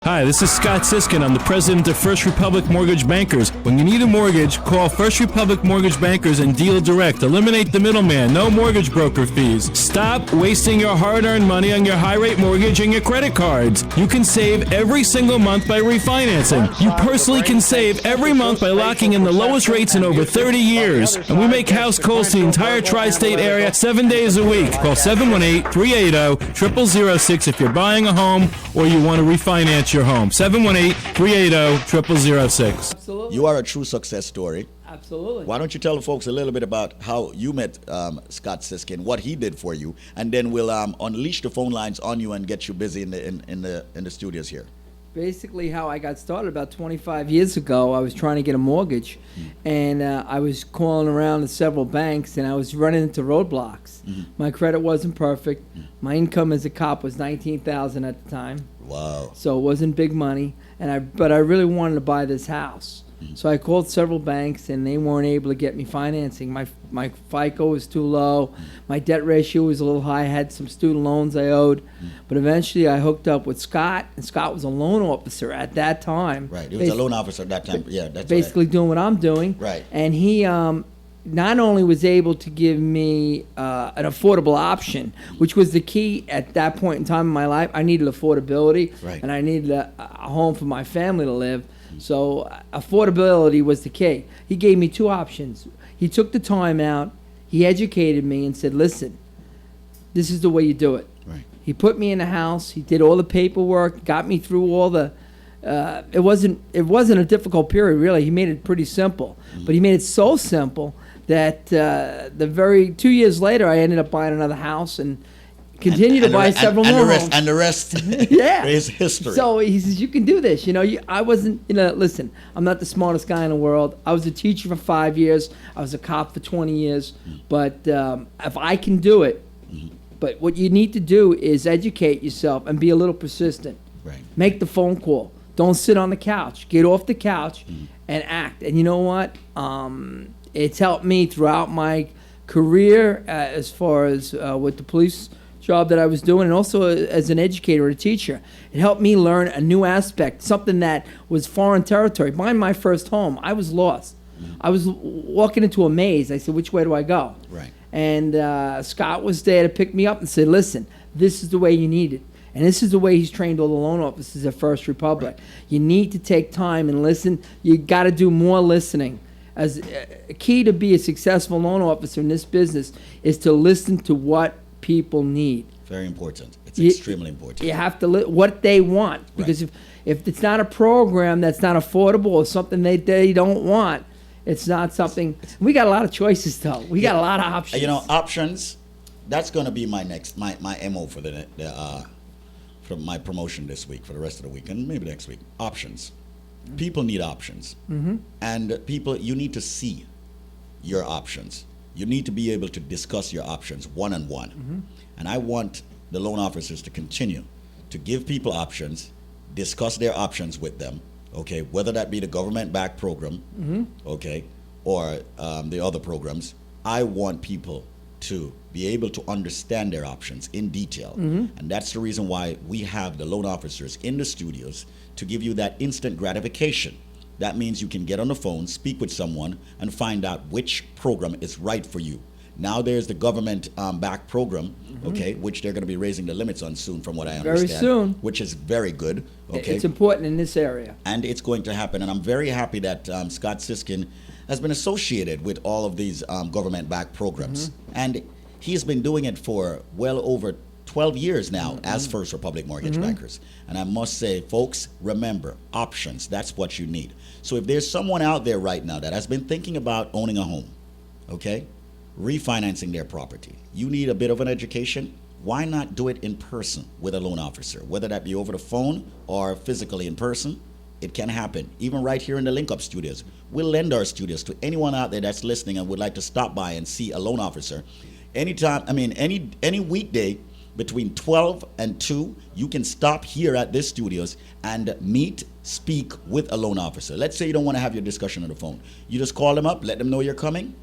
Hi, this is Scott Siskin. I'm the president of First Republic Mortgage Bankers. When you need a mortgage, call First Republic Mortgage Bankers and deal direct. Eliminate the middleman. No mortgage broker fees. Stop wasting your hard-earned money on your high-rate mortgage and your credit cards. You can save every single month by refinancing. You personally can save every month by locking in the lowest rates in over 30 years. And we make house calls to the entire tri-state area 7 days a week. Call 718-380-0006 if you're buying a home or you want to refinance your home. 718-380-0006. Absolutely. You are a true success story. Absolutely. Why don't you tell the folks a little bit about how you met Scott Siskin, what he did for you, and then we'll unleash the phone lines on you and get you busy in the studios here. Basically, how I got started about 25 years ago, I was trying to get a mortgage, and I was calling around to several banks, and I was running into roadblocks. My credit wasn't perfect. My income as a cop was $19,000 at the time. Wow. So it wasn't big money, but I really wanted to buy this house. So I called several banks, and they weren't able to get me financing. My FICO was too low. My debt ratio was a little high. I had some student loans I owed. But eventually I hooked up with Scott, and Scott was a loan officer at that time. Right. He was a loan officer at that time. Yeah, that's basically doing what I'm doing. Right. And he not only was able to give me an affordable option, which was the key at that point in time in my life. I needed affordability, Right. and I needed a home for my family to live. So affordability was the key. He gave me two options. He took the time out. He educated me and said, listen, this is the way you do it. Right. He put me in the house. He did all the paperwork, got me through all the it wasn't a difficult period, really. He made it pretty simple. But he made it so simple that 2 years later, I ended up buying another house and continued to buy several more homes. And the rest Yeah. is history. So he says, you can do this. I wasn't, listen, I'm not the smartest guy in the world. I was a teacher for 5 years. I was a cop for 20 years. But if I can do it, but what you need to do is educate yourself and be a little persistent. Right. Make the phone call. Don't sit on the couch. Get off the couch and act. And you know what? It's helped me throughout my career as far as with the police job that I was doing, and also as an educator, a teacher. It helped me learn a new aspect, something that was foreign territory. Buying my first home, I was lost. I was walking into a maze. I said, which way do I go? Right. And Scott was there to pick me up and say, listen, this is the way you need it. And this is the way he's trained all the loan officers at First Republic. Right. You need to take time and listen. You got to do more listening. As a key to be a successful loan officer in this business is to listen to what people need. Very important. It's extremely important. You have to what they want, because if it's not a program that's not affordable or something they don't want, it's not something. We got a lot of choices though. We got a lot of options. Options. That's going to be my MO for for my promotion this week, for the rest of the week, and maybe next week. Options. People need options, and you need to see your options. You need to be able to discuss your options one-on-one. And I want the loan officers to continue to give people options, discuss their options with them, okay, whether that be the government-backed program, okay, or the other programs. I want people to be able to understand their options in detail. And that's the reason why we have the loan officers in the studios to give you that instant gratification. That means you can get on the phone, speak with someone, and find out which program is right for you. Now there's the government-backed program, okay, which they're going to be raising the limits on soon, from what I understand. Very soon. Which is very good, okay. It's important in this area. And it's going to happen, and I'm very happy that Scott Siskin has been associated with all of these government-backed programs. And he's been doing it for well over 12 years now as First Republic Mortgage Bankers. And I must say, folks, remember, options, that's what you need. So if there's someone out there right now that has been thinking about owning a home, okay, refinancing their property, you need a bit of an education, why not do it in person with a loan officer, whether that be over the phone or physically in person? It can happen, even right here in the Link Up Studios. We'll lend our studios to anyone out there that's listening and would like to stop by and see a loan officer. Anytime, any weekday between 12 and 2, you can stop here at this studios and speak with a loan officer. Let's say you don't want to have your discussion on the phone. You just call them up, let them know you're coming,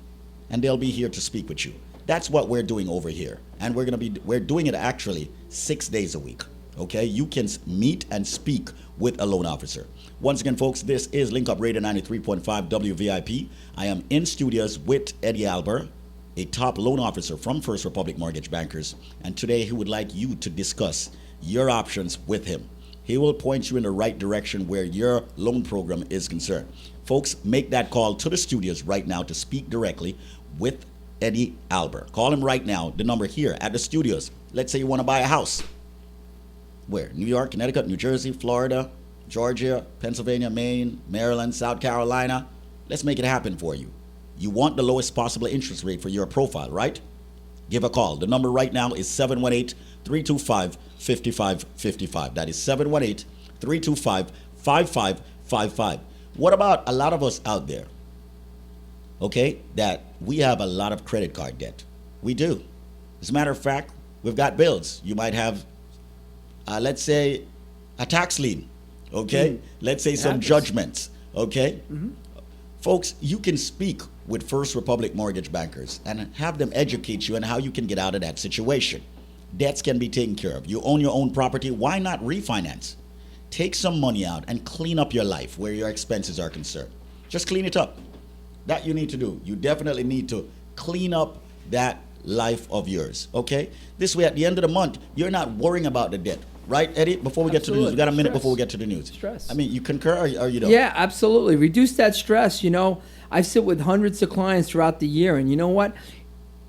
and they'll be here to speak with you. That's what we're doing over here. And we're doing it actually 6 days a week. Okay, you can meet and speak with a loan officer. Once again, folks, this is Link Up Radio 93.5 WVIP. I am in studios with Eddie Alber, a top loan officer from First Republic Mortgage Bankers, and today he would like you to discuss your options with him. He will point you in the right direction where your loan program is concerned. Folks, make that call to the studios right now to speak directly with Eddie Alber. Call him right now, the number here at the studios. Let's say you want to buy a house. Where? New York, Connecticut, New Jersey, Florida, Georgia, Pennsylvania, Maine, Maryland, South Carolina. Let's make it happen for you. You want the lowest possible interest rate for your profile, right? Give a call. The number right now is 718-325-5555. That is 718-325-5555. What about a lot of us out there, okay, that we have a lot of credit card debt? We do. As a matter of fact, we've got bills. You might have, let's say, a tax lien, okay? Let's say some judgments, okay? Folks, you can speak with First Republic Mortgage Bankers and have them educate you on how you can get out of that situation. Debts can be taken care of. You own your own property. Why not refinance? Take some money out and clean up your life where your expenses are concerned. Just clean it up. That you need to do. You definitely need to clean up that life of yours, okay? This way, at the end of the month, you're not worrying about the debt. Right, Eddie? Before we get to the news, we got a minute before we get to the news. Stress. I mean, you concur or you don't? Yeah, absolutely. Reduce that stress. You know, I sit with hundreds of clients throughout the year, and you know what?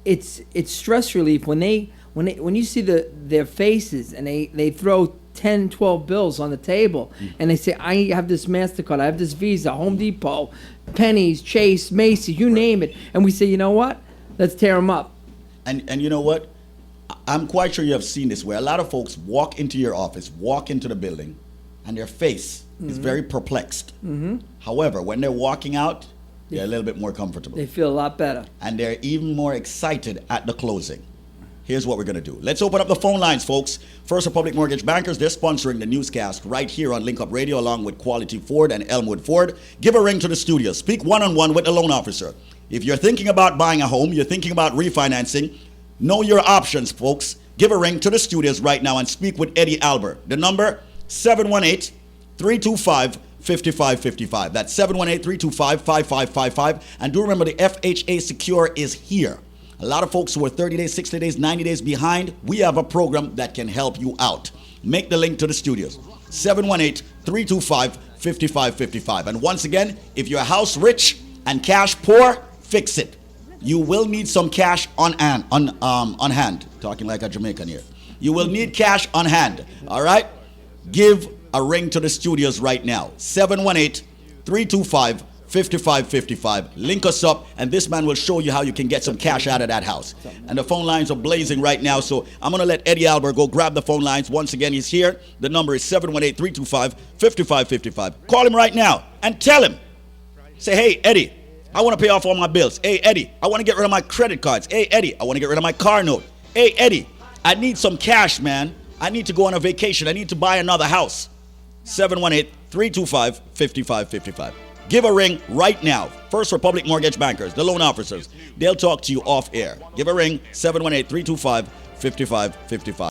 It's stress relief when you see their faces and they throw 10, 12 bills on the table and they say, I have this MasterCard, I have this Visa, Home Depot, Penny's, Chase, Macy's, you name it. And we say, you know what? Let's tear them up. And you know what? I'm quite sure you have seen this, where a lot of folks walk into your office, walk into the building, and their face is very perplexed. However, when they're walking out, they're a little bit more comfortable. They feel a lot better. And they're even more excited at the closing. Here's what we're going to do. Let's open up the phone lines, folks. First Republic Mortgage Bankers, they're sponsoring the newscast right here on Link Up Radio along with Quality Ford and Elmwood Ford. Give a ring to the studio. Speak one-on-one with the loan officer. If you're thinking about buying a home, you're thinking about refinancing, know your options, folks. Give a ring to the studios right now and speak with Eddie Alber. The number, 718-325-5555. That's 718-325-5555. And do remember, the FHA Secure is here. A lot of folks who are 30 days, 60 days, 90 days behind, we have a program that can help you out. Make the link to the studios, 718-325-5555. And once again, if you're house rich and cash poor, fix it. You will need some cash on hand. Talking like a Jamaican here. You will need cash on hand. All right? Give a ring to the studios right now. 718-325-5555. Link us up, and this man will show you how you can get some cash out of that house. And the phone lines are blazing right now, so I'm going to let Eddie Alber go grab the phone lines. Once again, he's here. The number is 718-325-5555. Call him right now and tell him. Say, hey, Eddie, I want to pay off all my bills. Hey, Eddie, I want to get rid of my credit cards. Hey, Eddie, I want to get rid of my car note. Hey, Eddie, I need some cash, man. I need to go on a vacation. I need to buy another house. 718-325-5555. Give a ring right now. First Republic Mortgage Bankers, the loan officers. They'll talk to you off air. Give a ring, 718-325-5555.